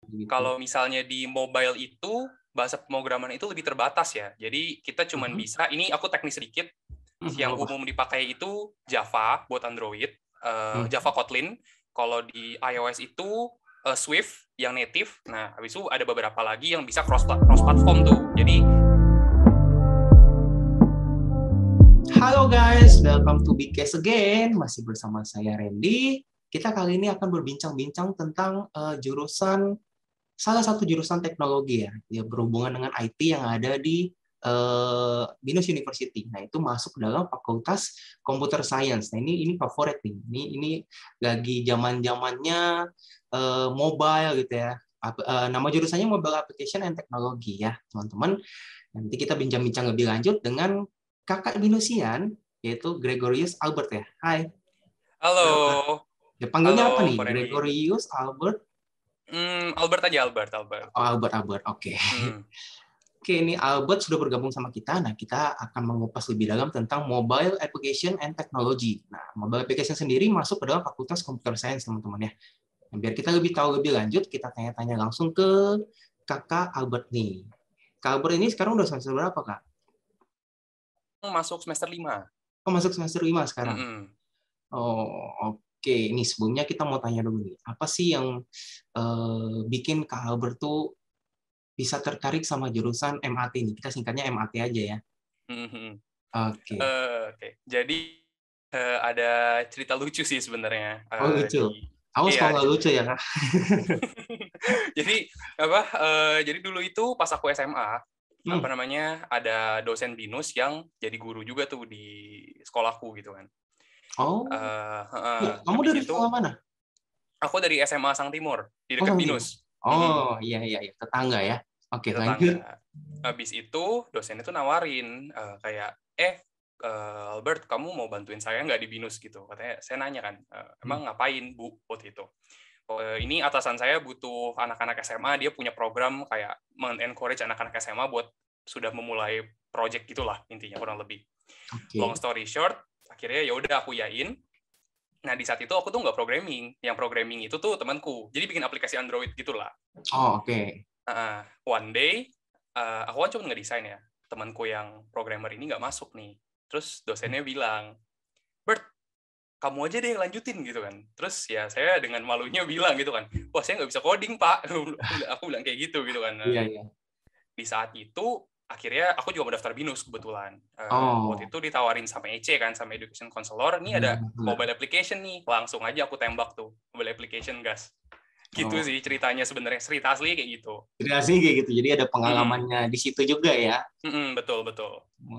gitu. kalau misalnya di mobile itu bahasa pemrograman itu lebih terbatas ya. Jadi kita cuman bisa, ini aku teknis sedikit, yang umum dipakai itu Java buat Android, Java Kotlin. Kalau di iOS itu Swift yang native. Nah, habis itu ada beberapa lagi yang bisa cross platform tuh. Jadi Halo guys, welcome to Big Case again. Masih bersama saya Randy. Kita kali ini akan berbincang-bincang tentang salah satu jurusan teknologi ya berhubungan dengan IT yang ada di Binus University. Nah, itu masuk dalam Fakultas Computer Science. Nah, ini favorit nih. Ini lagi zaman-zamannya mobile gitu ya. Nama jurusannya Mobile Application and Technology ya, teman-teman. Nanti kita bincang-bincang lebih lanjut dengan kakak Binusian, yaitu Gregorius Albert ya. Hai. halo. Ya, panggilnya apa Halo, nih? Ko Randy. Gregorius Albert? Albert aja, Albert. Oh, Albert. Oke. Hmm. Oke, ini Albert sudah bergabung sama kita. Nah, kita akan mengupas lebih dalam tentang Mobile Application and Technology. Nah, Mobile Application sendiri masuk ke dalam Fakultas Computer Science, teman-teman ya. Nah, biar kita lebih tahu lebih lanjut, kita tanya-tanya langsung ke kakak Albert nih. Kak Albert ini sekarang udah semester berapa, Kak? Masuk semester 5. Oh, masuk semester 5 sekarang. Mm-mm. Oh, oke. Ini sebelumnya kita mau tanya dulu nih. Apa sih yang bikin Kak Albert tuh bisa tertarik sama jurusan MAT ini? Kita singkatnya MAT aja ya. Mm-hmm. Oke. Oke. Jadi ada cerita lucu sih sebenarnya. Oh, lucu. Awas kalau nggak lucu ya, Kak. Jadi jadi dulu itu pas aku SMA, ada dosen binus yang jadi guru juga tuh di sekolahku gitu kan. Oh. Kamu dari sekolah mana? Aku dari SMA Sang Timur di dekat binus. Oh, iya, tetangga ya. Oke, lanjut. Habis itu dosen itu nawarin kayak Albert, kamu mau bantuin saya nggak di binus gitu? Katanya, saya nanya kan, emang ngapain Bu waktu itu? Ini atasan saya butuh anak-anak SMA, dia punya program kayak men-encourage anak-anak SMA buat sudah memulai project gitulah intinya kurang lebih. Long story short, akhirnya ya udah aku yain. Nah, di saat itu aku tuh nggak programming. Yang programming itu tuh temanku. Jadi bikin aplikasi Android gitulah. Oh, oke. One day, aku kan cuma ngedesain ya. Temanku yang programmer ini nggak masuk nih. Terus dosennya bilang, Bert, kamu aja deh yang lanjutin gitu kan. Terus ya saya dengan malunya bilang gitu kan, wah saya nggak bisa coding Pak. Aku bilang kayak gitu kan. Iya. Di saat itu, akhirnya aku juga mau daftar binus kebetulan. Waktu itu ditawarin sama EC kan, sama Education Counselor, ini ada mobile application nih. Langsung aja aku tembak tuh, mobile application gas. Gitu sih ceritanya sebenarnya, cerita asli kayak gitu. Cerita asli kayak gitu, jadi ada pengalamannya di situ juga ya. Betul.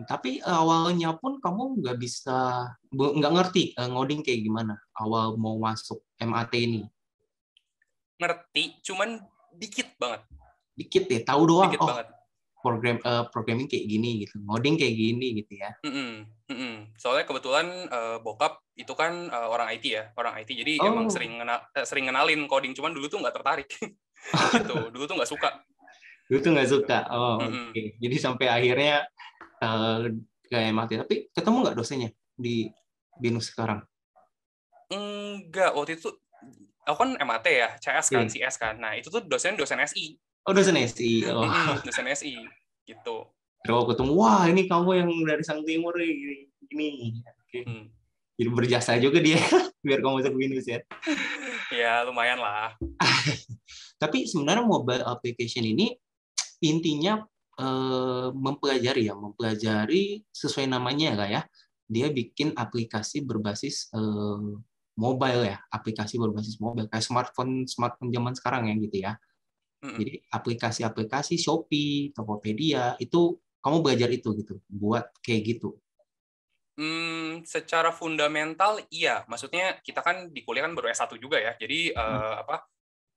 Tapi awalnya pun kamu nggak ngerti ngoding kayak gimana awal mau masuk MAT ini? Ngerti, cuman dikit banget. Dikit ya, tahu doang. Dikit banget. Programming kayak gini gitu, ngoding kayak gini gitu ya. Soalnya kebetulan bokap itu kan orang IT ya, jadi emang sering ngenalin coding, cuman dulu tuh nggak tertarik. Gitu, dulu tuh nggak suka. Oke. Jadi sampai akhirnya kayak mati. Tapi ketemu nggak dosennya di binus sekarang? Enggak, waktu itu aku kan MAT ya, CS kan, CS kan. Nah itu tuh dosen SI. Oh, dosen SI. Dosen SI gitu. Kalau ketemu, wah ini kamu yang dari Sang Timur gini. Oke. Jadi berjasa juga dia biar kamu masuk binus ya. Ya lumayan lah. Tapi sebenarnya mobile application ini intinya mempelajari sesuai namanya ya. Dia bikin aplikasi berbasis mobile ya, aplikasi berbasis mobile kayak smartphone zaman sekarang ya gitu ya. Jadi aplikasi Shopee, Tokopedia itu kamu belajar itu gitu, buat kayak gitu. Secara fundamental iya, maksudnya kita kan di kuliah kan baru S1 juga ya. Jadi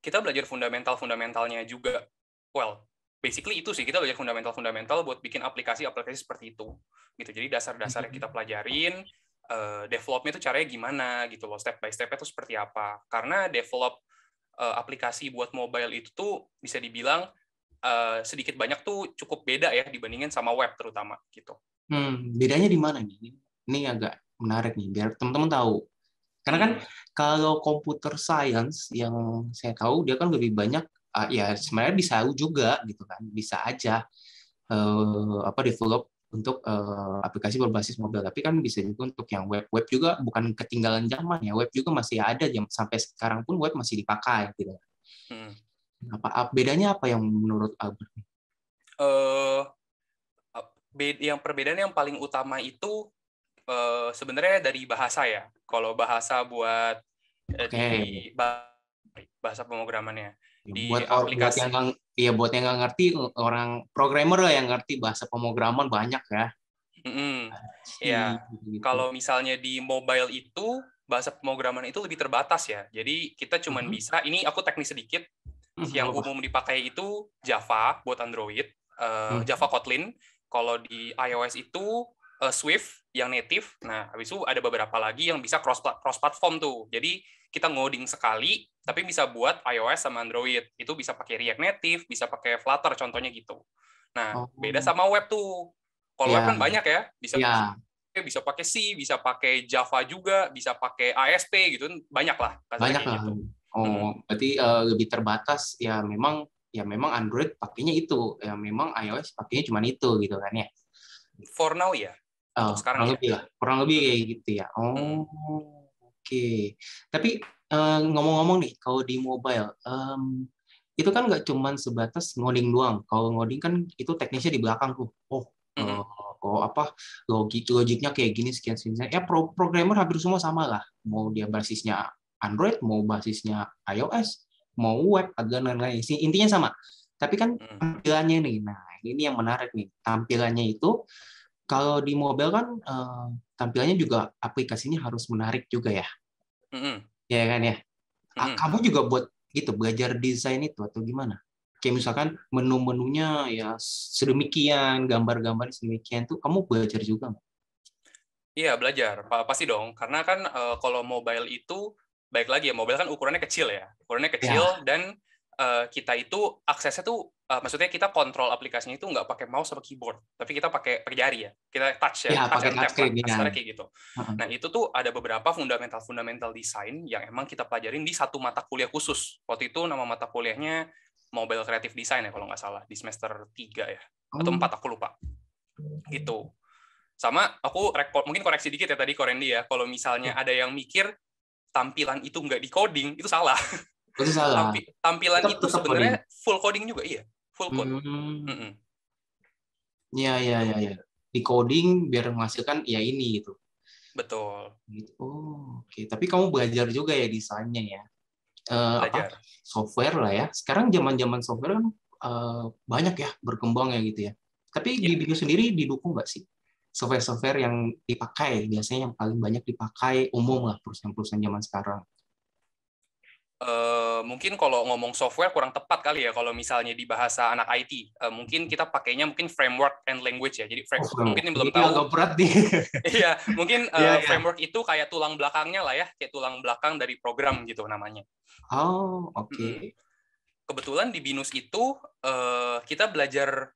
kita belajar fundamentalnya juga. Well, basically itu sih, kita belajar fundamental buat bikin aplikasi seperti itu. Gitu. Jadi dasar-dasar yang kita pelajarin, developnya itu caranya gimana gitu loh, step by step-nya itu seperti apa. Karena develop aplikasi buat mobile itu tuh bisa dibilang sedikit banyak tuh cukup beda ya dibandingin sama web terutama gitu. Bedanya di mana nih? Ini agak menarik nih biar teman-teman tahu. Karena kan kalau computer science yang saya tahu dia kan lebih banyak ya sebenarnya bisa juga gitu kan, bisa aja develop untuk aplikasi berbasis mobile. Tapi kan bisa juga untuk yang web juga bukan ketinggalan zaman ya. Web juga masih ada sampai sekarang pun web masih dipakai gitu. Hmm. Bedanya apa yang menurut Albert? Eh, yang perbedaan yang paling utama itu sebenarnya dari bahasa ya. Kalau bahasa buat Oke. di bahasa pemrogramannya di Buat yang aplikasi. buat yang nggak ngerti, orang programmer lah yang ngerti bahasa pemrograman banyak ya. Ya, Gitu. kalau misalnya di mobile itu bahasa pemrograman itu lebih terbatas ya. Jadi kita cuman bisa, ini aku teknis sedikit, yang umum dipakai itu Java buat Android, Java Kotlin. Kalau di iOS itu Swift yang native. Nah, habis itu ada beberapa lagi yang bisa cross platform tuh. Jadi kita ngoding sekali, tapi bisa buat iOS sama Android. Itu bisa pakai React Native, bisa pakai Flutter contohnya gitu. Nah, beda sama web tuh. Kalau web kan Ya, banyak ya, ya, bisa pakai C, bisa pakai Java juga, bisa pakai ASP gitu, banyak lah kasarnya banyak kayak lah. gitu. Oh, berarti lebih terbatas ya memang Android pakainya itu, ya memang iOS pakainya cuma itu gitu kan ya. For now ya, untuk sekarang ya. Kurang lebih kayak gitu ya. Oh, oke. Tapi ngomong-ngomong nih, kalau di mobile, itu kan nggak cuma sebatas ngoding doang. Kalau ngoding kan itu teknisnya di belakang tuh. Logiknya kayak gini sekian sekian. Ya programmer hampir semua sama lah. Mau dia basisnya Android, mau basisnya iOS, mau web, dan lain-lain. Intinya sama. Tapi kan tampilannya nih, nah ini yang menarik nih. Tampilannya itu kalau di mobile kan tampilannya juga aplikasinya harus menarik juga ya. Ya kan ya. Kamu juga buat gitu belajar desain itu atau gimana? Kayak misalkan menu-menunya ya sedemikian, gambar-gambar sedemikian tuh kamu belajar juga nggak? Iya, belajar. Pasti dong. Karena kan kalau mobile itu, baik lagi ya, mobile kan ukurannya kecil ya. Ukurannya kecil, Ya, dan kita itu aksesnya tuh, maksudnya kita kontrol aplikasinya itu nggak pakai mouse sama keyboard, tapi kita pakai jari ya. Kita touch ya, ya touch pakai and tap lah, touchscreen ya. kasarnya kayak gitu. Nah, itu tuh ada beberapa fundamental desain yang emang kita pelajarin di satu mata kuliah khusus. Waktu itu nama mata kuliahnya Mobile Creative Design ya, kalau nggak salah, di semester 3 ya. Atau 4, aku lupa. Gitu. Sama aku mungkin koreksi dikit ya tadi Korendi ya, kalau misalnya ada yang mikir tampilan itu nggak di coding, itu salah. Itu salah. Tampilan Tetap itu tetap coding. sebenarnya full coding juga, iya, full code. Ya, ya, ya, ya. Di coding biar menghasilkan ya ini gitu. Betul. Gitu. Oh, oke. Tapi kamu belajar juga ya desainnya ya. Belajar. Software lah ya. Sekarang zaman-zaman software kan banyak ya berkembang ya gitu ya. Tapi Ya. di Bigo sendiri didukung nggak sih software-software yang dipakai, biasanya yang paling banyak dipakai umum lah perusahaan-perusahaan zaman sekarang? Mungkin kalau ngomong software kurang tepat kali ya kalau misalnya di bahasa anak IT. Mungkin kita pakainya mungkin framework and language ya. Jadi mungkin yang belum Ini tahu, agak berat nih. iya, mungkin Iya, iya. framework itu kayak tulang belakangnya lah ya, kayak tulang belakang dari program gitu namanya. Oh, oke. Kebetulan di BINUS itu kita belajar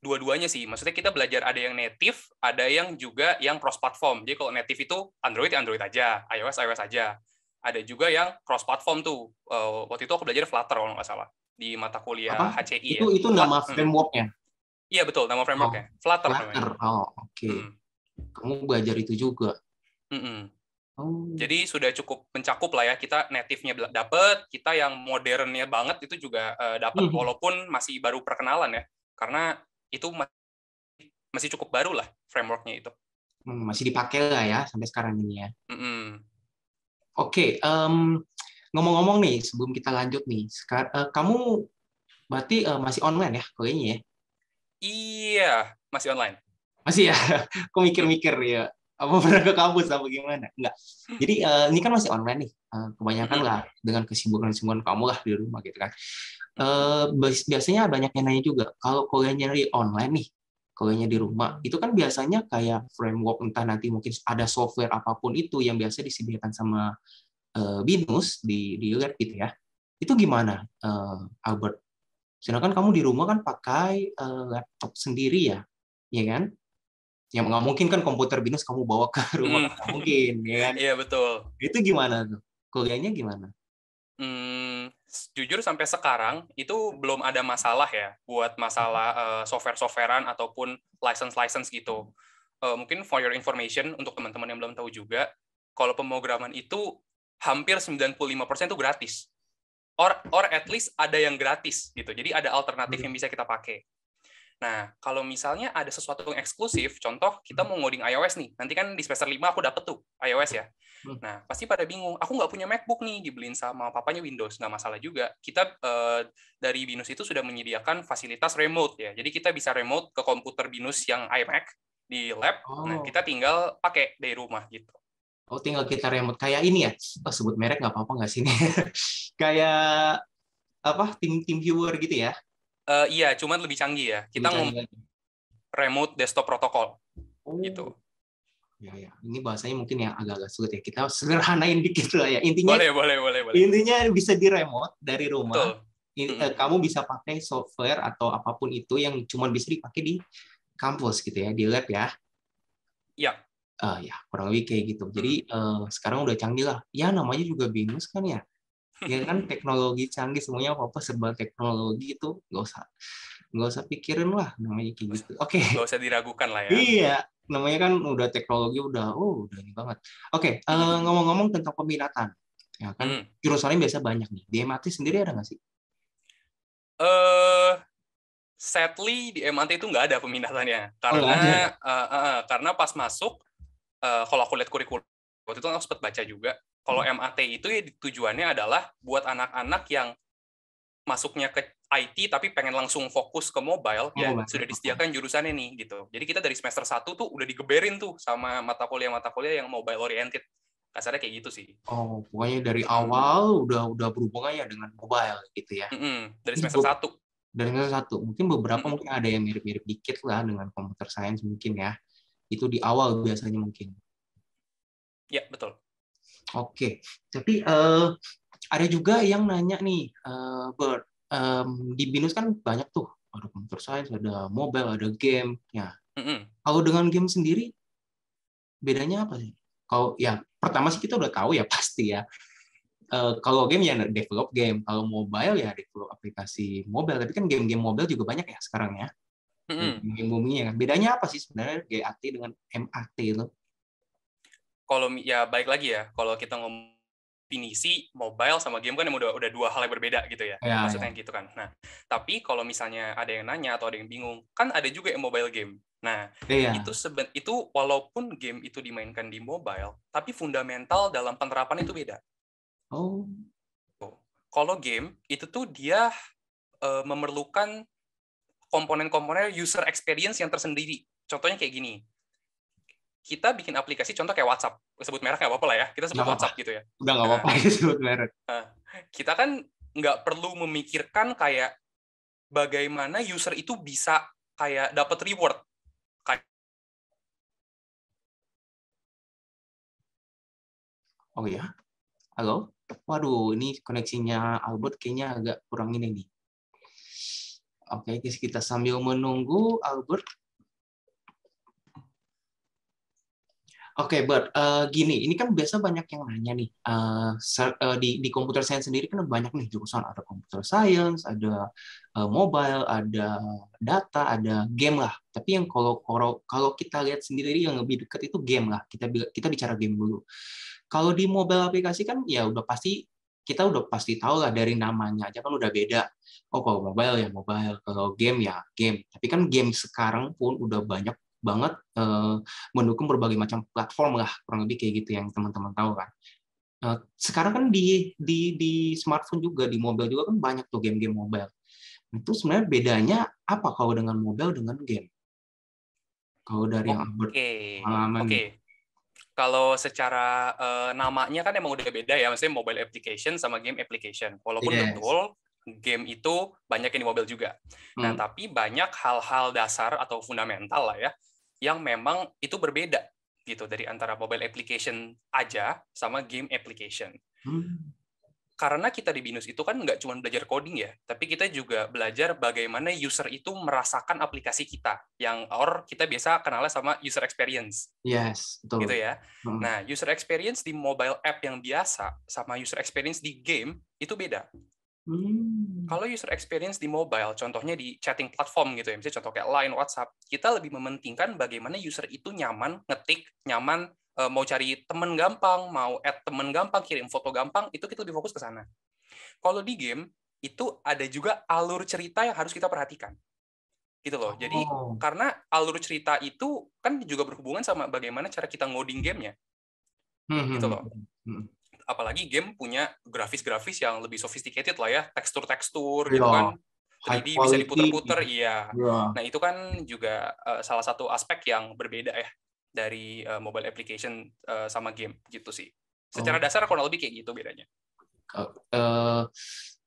dua-duanya sih. Maksudnya kita belajar ada yang native, ada yang juga yang cross platform. Jadi kalau native itu Android ya Android aja, iOS iOS aja. Ada juga yang cross platform tuh. Waktu itu aku belajar Flutter kalau nggak salah di mata kuliah Apa? HCI ya. Itu nama frameworknya? Iya betul, nama Oh, frameworknya. Flutter namanya. Flutter. Oh, oke. Kamu belajar itu juga. Oh. Jadi sudah cukup mencakup lah ya, kita native-nya dapat, kita yang modernnya banget itu juga dapat, walaupun masih baru perkenalan ya, karena itu masih cukup baru lah framework-nya itu. Masih dipakai lah ya sampai sekarang ini ya. Mm-mm. Oke, ngomong-ngomong nih sebelum kita lanjut nih, kamu berarti masih online ya kayaknya ya? Iya, masih online. Masih ya? Aku mikir-mikir ya. Apa pernah ke kampus apa gimana? Enggak. Jadi ini kan masih online nih. Kebanyakan lah dengan kesibukan-kesibukan kamu lah di rumah gitu kan. Biasanya banyak yang nanya juga, kalau kuliahnya di online nih, kuliahnya di rumah, itu kan biasanya kayak framework, entah nanti mungkin ada software apapun itu yang biasa disediakan sama BINUS di lab gitu ya. Itu gimana, Albert? Sedangkan kamu di rumah kan pakai laptop sendiri ya, ya kan? Ya nggak mungkin kan komputer BINUS kamu bawa ke rumah, kan nggak mungkin, ya kan? Iya betul. Itu gimana tuh? Kuliahnya gimana? Jujur sampai sekarang itu belum ada masalah ya buat masalah software-softwarean ataupun license gitu. Mungkin for your information untuk teman-teman yang belum tahu juga, kalau pemrograman itu hampir 95% itu gratis. Or at least ada yang gratis gitu. Jadi ada alternatif yang bisa kita pakai. Nah, kalau misalnya ada sesuatu yang eksklusif, contoh kita mau ngoding iOS nih, nanti kan di semester 5 aku dapet tuh iOS ya. Nah, pasti pada bingung, aku nggak punya MacBook nih, dibeliin sama papanya Windows, nggak masalah juga. Kita dari BINUS itu sudah menyediakan fasilitas remote ya, jadi kita bisa remote ke komputer BINUS yang iMac di lab, nah kita tinggal pakai dari rumah gitu. Oh, tinggal kita remote kayak ini ya? Oh, sebut merek nggak apa-apa nggak sih ini? Kayak apa? Tim viewer gitu ya? Iya, cuman lebih canggih ya. Kita ngomong remote desktop protocol gitu. Ya. Ini bahasanya mungkin yang agak-agak sulit ya. Kita sederhanain dikit lah ya. Intinya, boleh. Intinya bisa di remote dari rumah. Betul. Kamu bisa pakai software atau apapun itu yang cuma bisa dipakai di kampus gitu ya, di lab ya. Iya. Ya, kurang lebih kayak gitu. Jadi sekarang udah canggih lah. Ya namanya juga BINUS kan ya. Ya kan teknologi canggih, semuanya apa-apa serba teknologi itu nggak usah pikirin lah namanya kayak gitu. Oke. Nggak usah diragukan lah ya. Iya, namanya kan udah teknologi udah ini banget. Oke, ngomong-ngomong tentang peminatan, ya kan jurusannya biasa banyak nih. Di MAT sendiri ada nggak sih? Sadly di MAT itu nggak ada peminatannya karena pas masuk kalau aku lihat kurikulum waktu itu aku sempat baca juga kalau MAT itu ya tujuannya adalah buat anak-anak yang masuknya ke IT tapi pengen langsung fokus ke mobile ya sudah disediakan jurusannya nih gitu. Jadi kita dari semester 1 tuh udah digeberin tuh sama mata kuliah yang mobile oriented. Kasarnya kayak gitu sih. Oh, pokoknya dari awal udah berhubungan ya dengan mobile gitu ya. Dari semester 1. Dari semester 1. Mungkin beberapa mungkin ada yang mirip-mirip dikit lah dengan computer science mungkin ya. Itu di awal biasanya mungkin. Ya, betul. Oke. Tapi ada juga yang nanya nih, Bert, di BINUS kan banyak tuh, ada computer science, ada mobile, ada game. Ya. Kalau dengan game sendiri, bedanya apa sih? Kalau ya pertama sih kita udah tahu ya pasti ya. Kalau game ya develop game, kalau mobile ya develop aplikasi mobile. Tapi kan game-game mobile juga banyak ya sekarang ya. Game boomingnya kan. Bedanya apa sih sebenarnya GAT dengan MAT itu? Kalau ya baik lagi ya, kalau kita ngomong definisi mobile sama game kan udah dua hal yang berbeda gitu ya. Maksudnya gitu kan. Nah, tapi kalau misalnya ada yang nanya atau ada yang bingung, kan ada juga yang mobile game. Nah, itu walaupun game itu dimainkan di mobile, tapi fundamental dalam penerapan itu beda. Oh. Kalau game itu tuh dia memerlukan komponen-komponen user experience yang tersendiri. Contohnya kayak gini. Kita bikin aplikasi contoh kayak WhatsApp. Sebut merek nggak apa-apa lah ya. Kita sebut WhatsApp gitu ya. Udah nggak apa-apa sebut merek. Kita kan nggak perlu memikirkan kayak bagaimana user itu bisa kayak dapat reward. Oh ya? Halo? Waduh, ini koneksinya Albert kayaknya agak kurang ini nih. Oke, kita sambil menunggu Albert. Oke, Bert, gini, ini kan biasa banyak yang nanya nih, di computer science sendiri kan banyak nih jurusan, ada computer science, ada mobile, ada data, ada game lah. Tapi yang kalau kita lihat sendiri yang lebih dekat itu game lah. Kita bicara game dulu. Kalau di mobile aplikasi kan ya kita udah pasti tahu lah dari namanya aja kan udah beda. Oh, kalau mobile ya mobile, kalau game ya game. Tapi kan game sekarang pun udah banyak banget mendukung berbagai macam platform lah, kurang lebih kayak gitu yang teman-teman tahu kan. Sekarang kan di smartphone juga, di mobile juga kan banyak tuh game-game mobile. Itu sebenarnya bedanya apa kalau dengan mobile dengan game? Kalau dari yang pengalaman. Kalau secara namanya kan emang udah beda ya, maksudnya mobile application sama game application. Walaupun betul game itu banyak yang di mobile juga. Nah, tapi banyak hal-hal dasar atau fundamental lah ya, yang memang itu berbeda gitu dari antara mobile application aja sama game application. karena kita di BINUS itu kan nggak cuma belajar coding ya, tapi kita juga belajar bagaimana user itu merasakan aplikasi kita, yang kita biasa kenalnya sama user experience. Yes, betul. Gitu ya. Nah, user experience di mobile app yang biasa sama user experience di game itu beda. Kalau user experience di mobile, contohnya di chatting platform gitu ya, misalnya contoh kayak Line, WhatsApp, kita lebih mementingkan bagaimana user itu nyaman ngetik, nyaman mau cari temen gampang, mau add temen gampang, kirim foto gampang, itu kita lebih fokus ke sana. Kalau di game, itu ada juga alur cerita yang harus kita perhatikan. Gitu loh. Jadi, karena alur cerita itu kan juga berhubungan sama bagaimana cara kita ngoding gamenya. Gitu loh. Apalagi game punya grafis-grafis yang lebih sophisticated lah ya, tekstur-tekstur gitu kan. 3D bisa diputer-puter, iya. Nah, itu kan juga salah satu aspek yang berbeda ya dari mobile application sama game gitu sih. Secara dasar kurang lebih kayak gitu bedanya.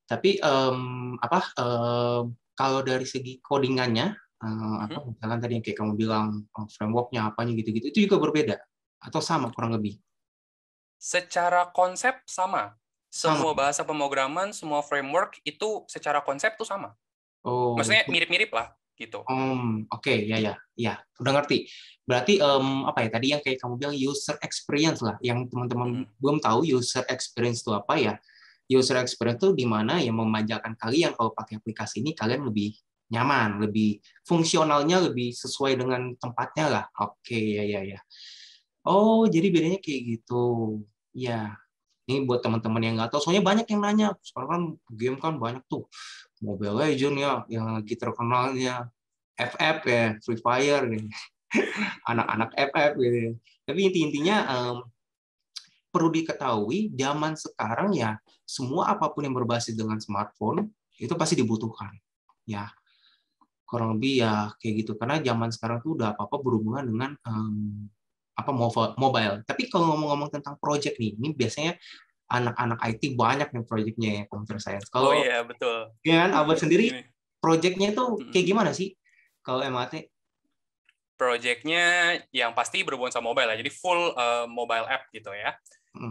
Tapi kalau dari segi codingannya, misalkan tadi yang kayak kamu bilang frameworknya apanya gitu-gitu, itu juga berbeda atau sama kurang lebih? Secara konsep sama. Semua bahasa pemrograman, semua framework itu secara konsep tuh sama. Maksudnya mirip-mirip lah gitu. Oke, ya, udah ngerti. Berarti apa ya tadi yang kayak kamu bilang user experience lah, yang teman-teman belum tahu user experience itu apa ya? User experience itu di mana yang memanjakan kalian kalau pakai aplikasi ini kalian lebih nyaman, lebih fungsionalnya lebih sesuai dengan tempatnya lah. Oke, ya. Oh, jadi bedanya kayak gitu. Ya, ini buat teman-teman yang nggak tahu. Soalnya banyak yang nanya. Sekarang kan game kan banyak tuh. Mobile Legends ya, yang lagi terkenalnya FF ya, Free Fire gitu. Anak-anak FF gitu. Tapi intinya perlu diketahui zaman sekarang ya semua apapun yang berbasis dengan smartphone itu pasti dibutuhkan. Ya, kurang lebih ya kayak gitu karena zaman sekarang tuh udah apa-apa berhubungan dengan mobile. Tapi kalau ngomong-ngomong tentang project nih, ini biasanya anak-anak IT banyak nih projectnya ya, computer science. Kalau iya betul. Ya kan, Albert sendiri projectnya tuh kayak gimana sih kalau MAT? Projectnya yang pasti berhubungan sama mobile ya, jadi full mobile app gitu ya.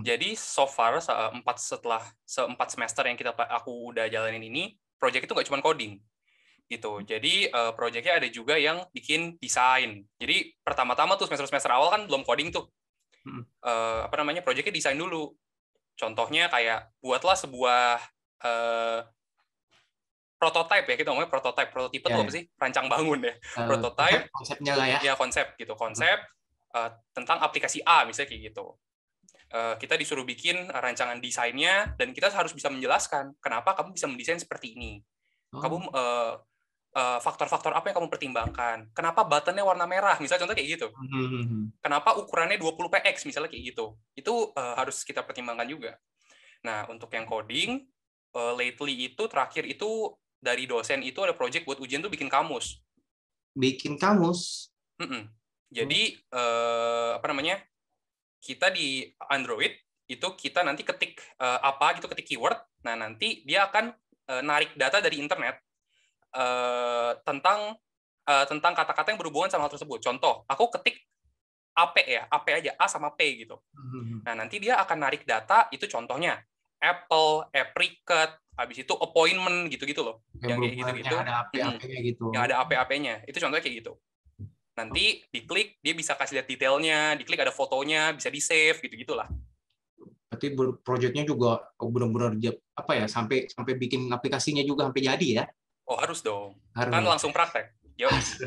Jadi so far setelah 4 semester yang aku udah jalanin ini, project itu nggak cuma coding gitu. Jadi projectnya ada juga yang bikin desain. Jadi pertama-tama tuh semester awal kan belum coding tuh. Projectnya desain dulu. Contohnya kayak buatlah sebuah prototype ya, kita ngomongnya prototipe itu apa sih? Rancang bangun ya. Prototype konsepnya lah ya. Ya konsep gitu, konsep tentang aplikasi A misalnya kayak gitu. Kita disuruh bikin rancangan desainnya dan kita harus bisa menjelaskan kenapa kamu bisa mendesain seperti ini. Kamu faktor-faktor apa yang kamu pertimbangkan? Kenapa buttonnya warna merah? Misalnya contoh kayak gitu. Kenapa ukurannya 20px misalnya kayak gitu. Itu harus kita pertimbangkan juga. Nah, untuk yang coding, lately itu terakhir itu dari dosen itu ada project buat ujian tuh bikin kamus. Bikin kamus? Jadi kita di Android itu kita nanti ketik ketik keyword, nah nanti dia akan narik data dari internet tentang kata-kata yang berhubungan sama hal tersebut. Contoh, aku ketik AP ya, AP aja, A sama P gitu. Nah nanti dia akan narik data, itu contohnya apple, apricot, habis itu appointment gitu-gitu loh. Yang kayak gitu-gitu. Yang ada AP-AP-nya gitu. Yang ada AP-AP-nya. Itu contohnya kayak gitu. Nanti diklik, dia bisa kasih lihat detailnya, diklik ada fotonya, bisa di-save, gitu-gitulah. Berarti projectnya juga benar-benar sampai bikin aplikasinya juga sampai jadi ya? Oh, harus dong. Kan langsung praktek. Harus.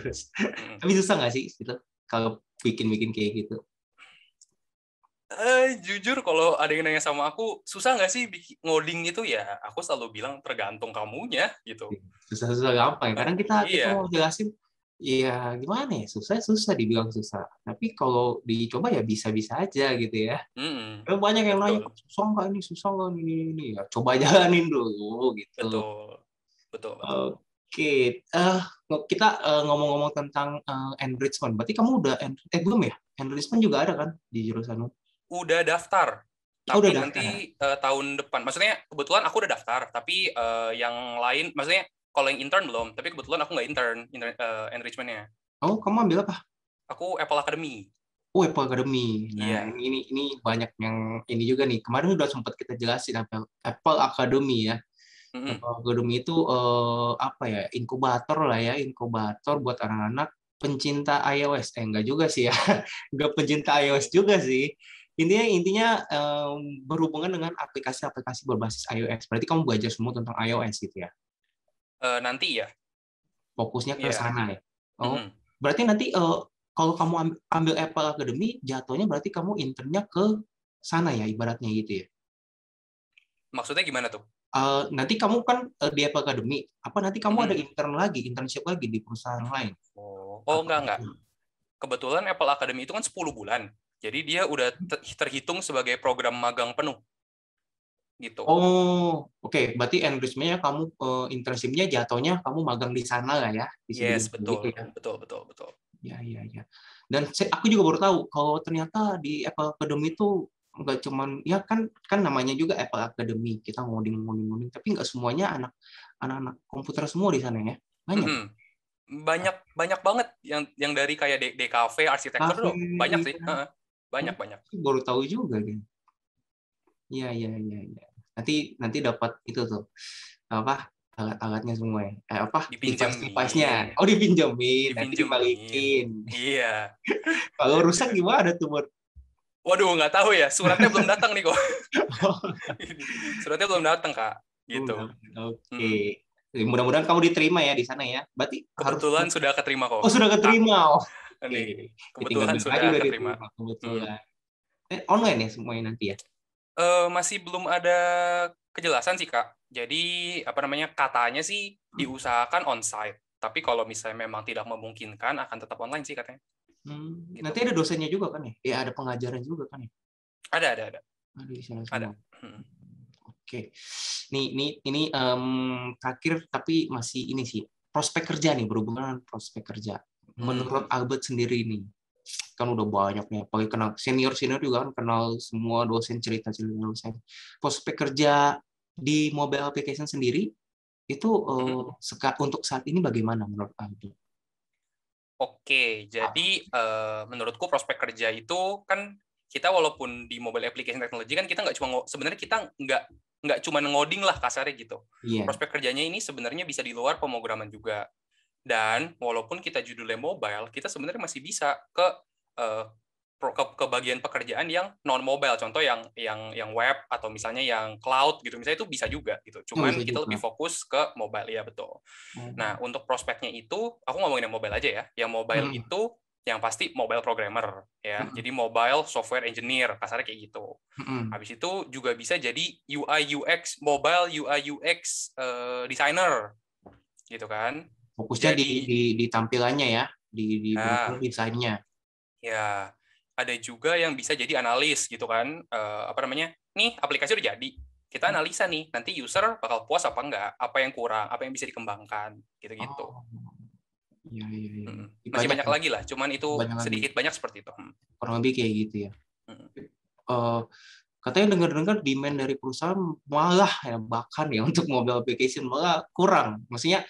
Tapi susah nggak sih itu kalau bikin kayak gitu? Jujur kalau ada yang nanya sama aku, susah nggak sih ngoding itu ya? Aku selalu bilang tergantung kamunya gitu. Susah-susah gampang. Kadang kita mau jelasin, ya gimana ya, susah dibilang susah. Tapi kalau dicoba ya bisa-bisa aja gitu ya. Banyak yang nanya, susah nggak ini? Ya, coba jalanin dulu gitu. Betul. Oke, kita ngomong-ngomong tentang enrichment. Berarti kamu udah belum ya? Enrichment juga ada kan di jurusanmu? Udah daftar. Tapi nanti tahun depan. Maksudnya kebetulan aku udah daftar, tapi yang lain, maksudnya kalau yang intern belum, tapi kebetulan aku nggak intern enrichment-nya. Oh, kamu ambil apa? Aku Apple Academy. Oh, Apple Academy. Nah, Iya. ini banyak yang ini juga nih. Kemarin udah sempat kita jelasin Apple Academy ya. Mm-mm. Apple Academy itu apa ya? Inkubator lah ya, inkubator buat anak-anak pencinta iOS. Enggak juga sih ya. Enggak pencinta iOS Oke. juga sih. Intinya berhubungan dengan aplikasi-aplikasi berbasis iOS. Berarti kamu belajar semua tentang iOS gitu ya. Nanti ya. Fokusnya ke Iya. sana ya. Oh, Mm-mm. berarti nanti kalau kamu ambil Apple Academy, jatuhnya berarti kamu internnya ke sana ya, ibaratnya gitu ya. Maksudnya gimana tuh? Nanti kamu kan di Apple Academy, apa nanti kamu ada Mm-mm. internship lagi di perusahaan lain? Oh, Apa? enggak. Kebetulan Apple Academy itu kan 10 bulan. Jadi dia udah terhitung sebagai program magang penuh gitu. Oh, oke. Berarti enrichment-nya kamu internship-nya jatuhnya kamu magang di sana lah ya, bisa Yes, dibilang gitu betul. ya. Betul, betul, betul. Ya, ya, ya. Dan aku juga baru tahu kalau ternyata di Apple Academy itu nggak cuman ya kan kan namanya juga Apple Academy, kita ngoding, tapi nggak semuanya anak-anak komputer semua di sana ya. Banyak. Mm-mm. Banyak banyak banget yang dari kayak DKV arsitektur Kafe, tuh banyak sih. iya. Heeh. Banyak banyak. Aku baru tahu juga gitu. Iya, iya, iya, iya. Nanti nanti dapat itu tuh apa alat-alatnya semua ya. Apa device-device-nya. Dipinjemin, Oh, dipinjemin, nanti dipinjemin. dibalikin. Iya. Kalau rusak gimana tuh, Bud? Waduh, nggak tahu ya. Suratnya belum datang nih kok. Suratnya belum datang, Kak. Gitu. Oke. Mm-mm. Mudah-mudahan kamu diterima ya di sana ya. Berarti harus Kebetulan sudah keterima kok, oh sudah Kak. keterima. Ini Oke. Ya, tinggal kebetulan bilang aja sudah udah keterima. diterima Mm. kebetulan. Online ya semuanya nanti ya. Masih belum ada kejelasan sih, Kak. Jadi, apa namanya, katanya sih diusahakan onsite. Tapi kalau misalnya memang tidak memungkinkan, akan tetap online sih katanya. Gitu. Nanti ada dosennya juga kan ya? Ya ada pengajaran juga kan ya? Ada. Ada di sana Ada. semua. Oke. Ini terakhir tapi masih ini sih prospek kerja nih berhubungan dengan prospek kerja. Menurut Albert sendiri nih kan udah banyak nih, apalagi kenal senior juga kan kenal semua dosen cerita dosen. Prospek kerja di mobile application sendiri itu untuk saat ini bagaimana menurut Albert? Oke, jadi menurutku prospek kerja itu kan kita walaupun di mobile application technology kan kita nggak cuma sebenarnya kita nggak cuma ngoding lah kasarnya gitu. Iya. Prospek kerjanya ini sebenarnya bisa di luar pemrograman juga. Dan walaupun kita judulnya mobile, kita sebenarnya masih bisa eh, ke bagian pekerjaan yang non mobile, contoh yang web atau misalnya yang cloud gitu, misalnya itu bisa juga gitu. Oh, bisa Cuman kita lebih juga. fokus ke mobile ya betul. Nah untuk prospeknya itu, aku ngomongin yang mobile aja ya. Yang mobile itu yang pasti mobile programmer ya, jadi mobile software engineer kasarnya kayak gitu. Habis itu juga bisa jadi UI UX mobile UI UX designer gitu kan. Fokusnya Jadi di tampilannya ya, di ya, desainnya. ya ada juga yang bisa jadi analis gitu kan. Apa namanya? Nih aplikasi udah jadi. Kita analisa nih, nanti user bakal puas apa enggak, apa yang kurang, apa yang bisa dikembangkan, gitu-gitu. Oh, iya, iya, iya. Masih Banyak banyak ya, lagi lah, cuman itu banyak lagi. sedikit banyak seperti itu. Kurang lebih kayak gitu ya. Katanya dengar-dengar demand dari perusahaan malah ya bahkan ya untuk mobile application malah kurang. Maksudnya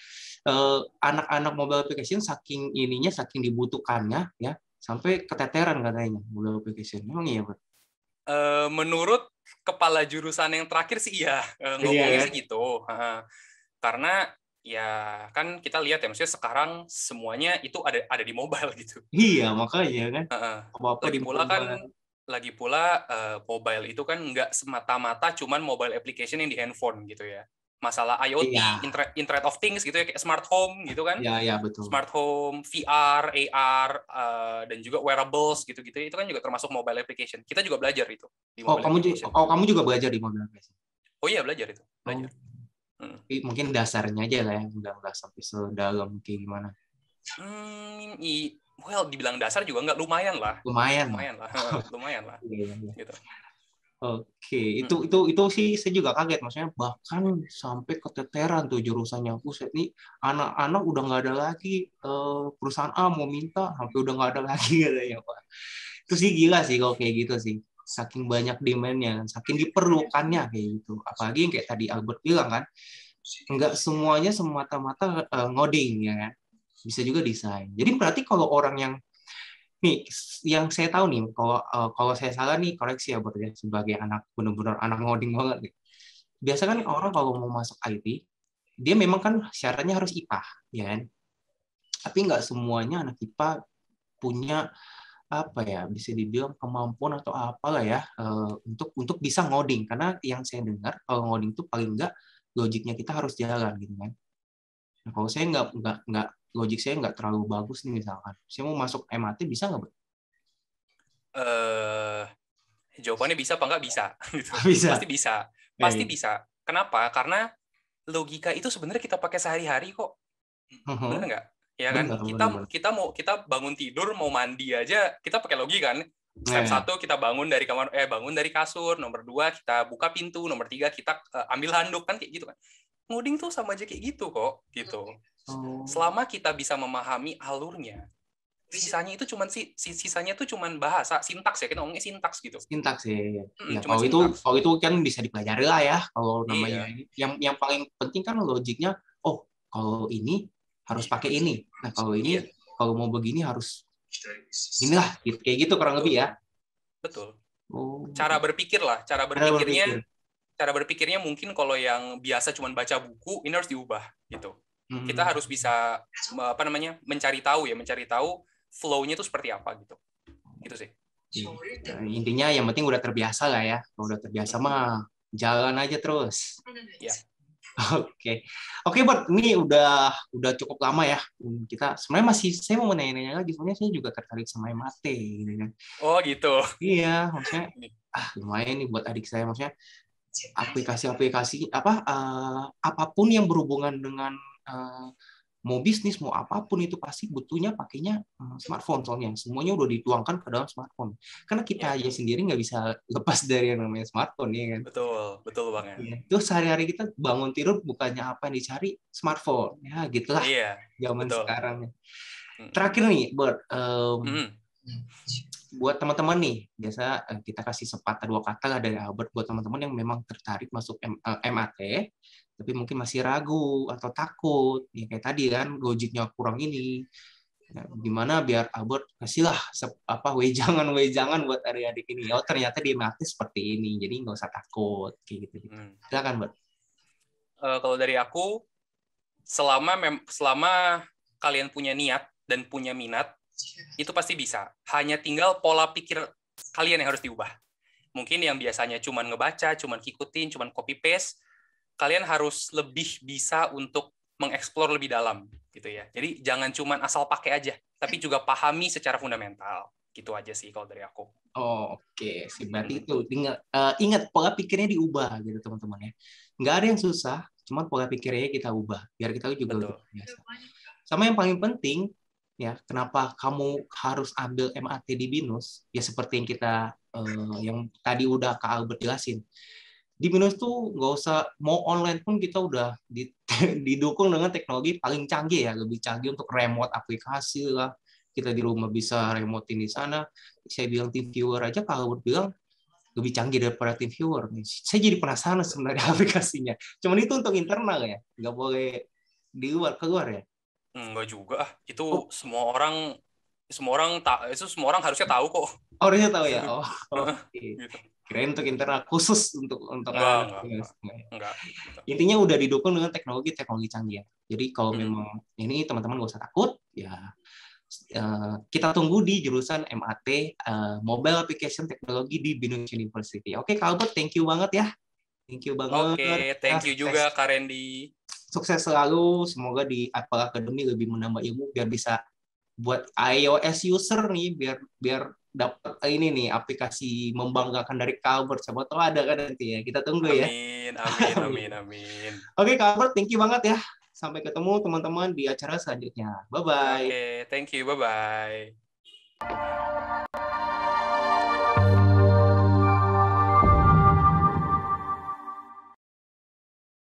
anak-anak mobile application saking ininya, saking dibutuhkannya ya, sampai keteteran katanya mobile application. Emang iya, Pak? Menurut kepala jurusan yang terakhir sih iya, ngomongnya Iya, sih gitu. Karena ya kan kita lihat ya, maksudnya sekarang semuanya itu ada di mobile gitu. iya, makanya kan. Apa-apa di Lagi pula mobile. mobile itu kan nggak semata-mata cuman mobile application yang di handphone gitu ya. Masalah IoT, Iya, Internet of Things gitu ya, kayak smart home gitu kan. iya, iya, betul. Smart home, VR, AR, dan juga wearables gitu-gitu. Itu kan juga termasuk mobile application. Kita juga belajar itu di mobile application. Kamu juga belajar di mobile application? Oh iya, belajar itu. Belajar. Tapi mungkin dasarnya aja lah ya, nggak sampai sedalam kayak gimana. Well, dibilang dasar juga nggak, lumayan lah. Lumayan Lumayan lah. Iya, iya. Gitu. Oke, itu sih saya juga kaget, maksudnya bahkan sampai keteteran tuh jurusannya. Buset nih, anak-anak udah nggak ada lagi, perusahaan A mau minta sampai udah nggak ada lagi katanya Pak. Itu sih gila sih kalau kayak gitu sih, saking banyak demand-nya, saking diperlukannya kayak gitu. Apalagi yang kayak tadi Albert bilang kan, nggak semuanya semata-mata ngoding ya kan, bisa juga desain. Jadi berarti kalau orang yang nih yang saya tahu nih, kalau saya salah nih koreksi ya buat ya sebagai anak benar-benar anak ngoding banget nih. Biasa kan orang kalau mau masuk IT, dia memang kan syaratnya harus IPA, ya kan? Tapi nggak semuanya anak IPA punya apa ya, bisa dibilang kemampuan atau apalah ya untuk bisa ngoding. Karena yang saya dengar kalau ngoding itu paling nggak logiknya kita harus jalan gitu kan. Nah, kalau saya nggak logik saya nggak terlalu bagus nih misalkan, saya mau masuk MAT bisa nggak, Bro? eh Jawabannya bisa apa nggak bisa gitu. Bisa. Pasti bisa. Pasti Eh, bisa. Kenapa? Karena logika itu sebenarnya kita pakai sehari-hari kok. Bener nggak? Ya kan? benar, Kita benar, benar. kita bangun tidur mau mandi aja kita pakai logika kan. Step Nah, 1 kita bangun dari kasur, nomor 2 kita buka pintu, nomor 3 kita ambil handuk kan kayak gitu kan. Ngoding tuh sama aja kayak gitu kok, gitu. oh, Selama kita bisa memahami alurnya, sisanya itu cuman bahasa, sintaks ya, kita ngomongnya sintaks gitu. sintaks ya. Ya Cuman sintaks. kalau itu kan bisa dipelajari lah ya. Kalau namanya Iya, ini, yang paling penting kan logiknya. Oh, kalau ini harus pakai ini. Nah, iya, kalau mau begini harus inilah, gitu. Kayak gitu kurang lebih betul, ya. betul. Oh, Cara berpikir lah, cara berpikir. cara berpikirnya mungkin kalau yang biasa cuma baca buku ini harus diubah gitu. Kita Hmm. harus bisa apa namanya mencari tahu flow-nya itu seperti apa gitu. Gitu sih. Nah, intinya yang penting udah terbiasa lah ya. Kalau udah terbiasa mah jalan aja terus. Ya. Oke, oke, Bert. Ini udah cukup lama ya. Kita sebenarnya saya mau nanya-nanya lagi. Soalnya saya juga tertarik sama MAT, gitu kan. Oh gitu. Iya, maksudnya lumayan nih buat adik saya. Maksudnya aplikasi-aplikasi apapun yang berhubungan dengan eh, mau bisnis mau apapun itu pasti butuhnya pakainya smartphone, soalnya semuanya udah dituangkan ke dalam smartphone, karena kita Ya, aja sendiri nggak bisa lepas dari yang namanya smartphone ya kan. betul, betul banget. Iya. Terus sehari-hari kita bangun tidur bukannya apa yang dicari smartphone ya gitulah Iya, zaman betul. sekarang. Terakhir nih Bert, Mm. buat teman-teman nih, biasa kita kasih sepatah dua kata lah dari Albert buat teman-teman yang memang tertarik masuk MAT, tapi mungkin masih ragu atau takut, ya kayak tadi kan logiknya kurang ini. Nah, gimana biar Albert kasihlah wejangan-wejangan buat adik-adik ini. Oh ternyata di MAT seperti ini, jadi nggak usah takut kayak gitu. Silakan, Bert. Kalau dari aku, selama kalian punya niat dan punya minat, itu pasti bisa. Hanya tinggal pola pikir kalian yang harus diubah. Mungkin yang biasanya cuman ngebaca, cuman ngikutin, cuman copy paste, kalian harus lebih bisa untuk mengeksplor lebih dalam gitu ya. Jadi jangan cuman asal pakai aja, tapi juga pahami secara fundamental. Gitu aja sih kalau dari aku. Oh, oke. Berarti itu ingat pola pikirnya diubah gitu teman-teman ya. Nggak ada yang susah, cuma pola pikirnya kita ubah biar kita juga lebih Betul. biasa. Sama yang paling penting ya, kenapa kamu harus ambil MAT di BINUS? Ya seperti yang yang tadi udah Kak Albert jelasin. Di BINUS tuh nggak usah mau online pun kita udah didukung dengan teknologi paling canggih ya, lebih canggih untuk remote aplikasi lah. Kita di rumah bisa remote di sana. Saya bilang tim viewer aja, Kak Albert bilang lebih canggih daripada tim viewer. Saya jadi penasaran sebenarnya aplikasinya. Cuman itu untuk internal ya, nggak boleh di luar keluar ya. Enggak juga. Itu Oh, semua orang harusnya tahu kok. orangnya tahu ya. Oh, oke. Gitu. Kirain untuk internal khusus untuk anak. Enggak. Enggak. Gitu. Intinya udah didukung dengan teknologi canggih ya. Jadi kalau Mm-mm. memang ini teman-teman gak usah takut ya. Kita tunggu di jurusan MAT Mobile Application Technology di BINUS University. Oke, Kak Albert, thank you banget ya. Thank you banget. Oke, Ya, thank you juga Kak Randy. sukses selalu. Semoga di Apple Academy lebih menambah ilmu biar bisa buat iOS user nih, biar dapat ini nih aplikasi membanggakan dari Kak Albert. Siapa tahu ada kan nanti ya. Kita tunggu ya. Amin, amin, amin, amin. Oke, Kak Albert, thank you banget ya. Sampai ketemu teman-teman di acara selanjutnya. Bye-bye. Oke, thank you, bye-bye.